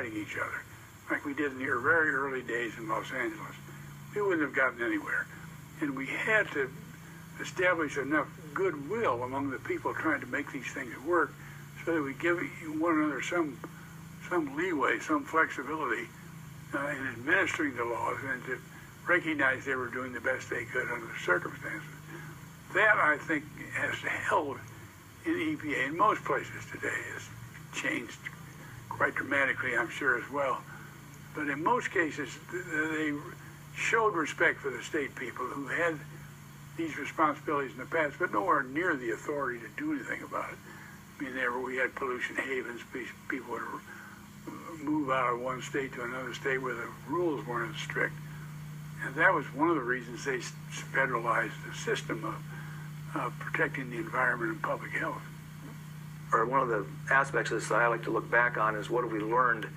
fighting each other, like we did in the very early days in Los Angeles. We wouldn't have gotten anywhere. And we had to establish enough goodwill among the people trying to make these things work so that we give one another some leeway, some flexibility in administering the laws, and to recognize they were doing the best they could under the circumstances. That, I think, has held in EPA in most places today. It's changed quite dramatically, I'm sure, as well. But in most cases, they showed respect for the state people who had these responsibilities in the past, but nowhere near the authority to do anything about it. I mean, we had pollution havens. People would move out of one state to another state where the rules weren't as strict. And that was one of the reasons they federalized the system of protecting the environment and public health. Or one of the aspects of this that I like to look back on is what have we learned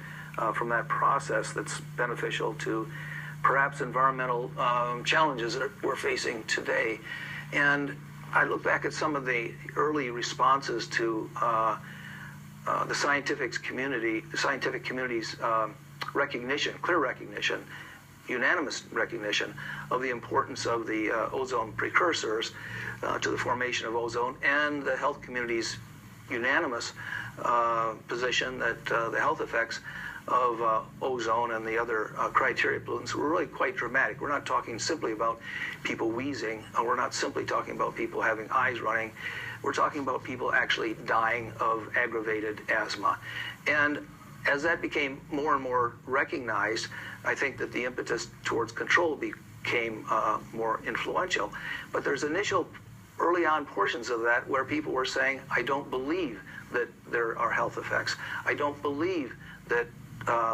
from that process that's beneficial to perhaps environmental challenges that we're facing today. And I look back at some of the early responses to the scientific community's recognition, clear recognition, unanimous recognition of the importance of the ozone precursors to the formation of ozone, and the health community's unanimous position that the health effects of ozone and the other criteria pollutants were really quite dramatic. We're not talking simply about people wheezing, we're not simply talking about people having eyes running, we're talking about people actually dying of aggravated asthma. And as that became more and more recognized, I think that the impetus towards control became more influential. But there's initial early on portions of that where people were saying, I don't believe that there are health effects. I don't believe that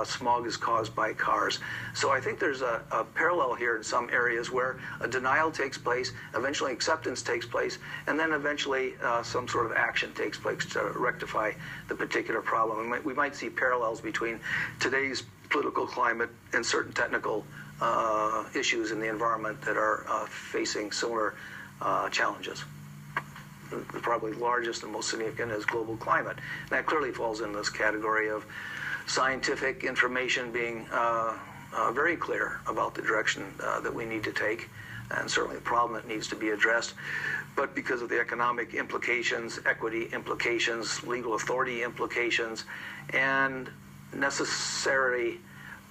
smog is caused by cars. So I think there's a parallel here in some areas where a denial takes place, eventually acceptance takes place, and then eventually some sort of action takes place to rectify the particular problem. We might see parallels between today's political climate and certain technical issues in the environment that are facing similar challenges. The probably largest and most significant is global climate. And that clearly falls in this category of scientific information being very clear about the direction that we need to take, and certainly the problem that needs to be addressed. But because of the economic implications, equity implications, legal authority implications, and necessary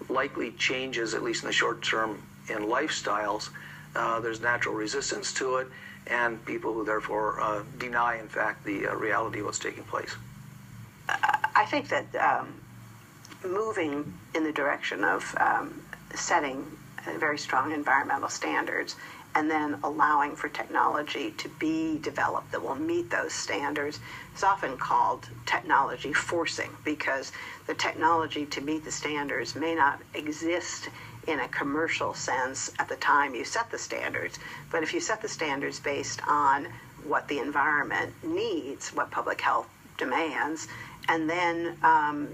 likely changes, at least in the short term, in lifestyles, there's natural resistance to it, and people who therefore deny, in fact, the reality of what's taking place. I think that moving in the direction of setting very strong environmental standards and then allowing for technology to be developed that will meet those standards is often called technology forcing, because the technology to meet the standards may not exist in a commercial sense at the time you set the standards. But if you set the standards based on what the environment needs, what public health demands, and then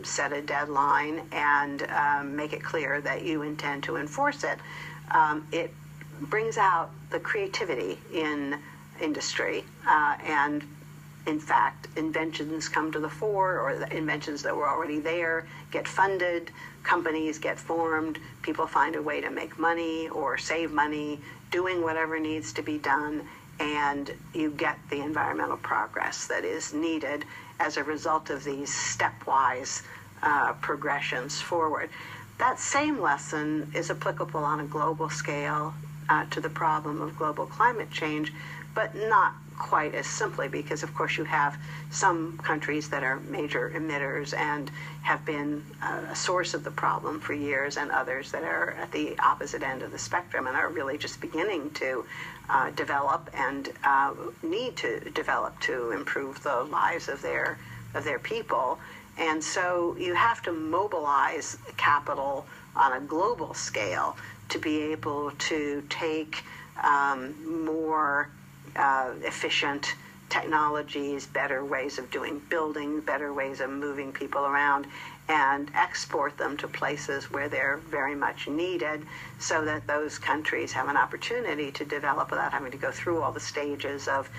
set a deadline and make it clear that you intend to enforce it, it brings out the creativity in industry, and in fact, inventions come to the fore, or the inventions that were already there get funded, companies get formed, people find a way to make money or save money doing whatever needs to be done, and you get the environmental progress that is needed as a result of these stepwise progressions forward. That same lesson is applicable on a global scale to the problem of global climate change, but not quite as simply, because of course you have some countries that are major emitters and have been a source of the problem for years, and others that are at the opposite end of the spectrum and are really just beginning to develop and need to develop to improve the lives of their people. And so you have to mobilize capital on a global scale to be able to take more efficient technologies, better ways of doing building, better ways of moving people around, and export them to places where they're very much needed so that those countries have an opportunity to develop without having to go through all the stages of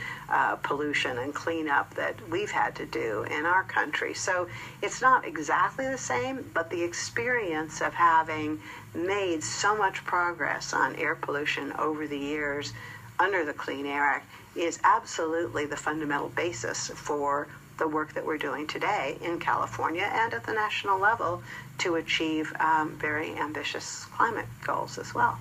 pollution and cleanup that we've had to do in our country. So it's not exactly the same, but the experience of having made so much progress on air pollution over the years under the Clean Air Act is absolutely the fundamental basis for the work that we're doing today in California and at the national level to achieve very ambitious climate goals as well.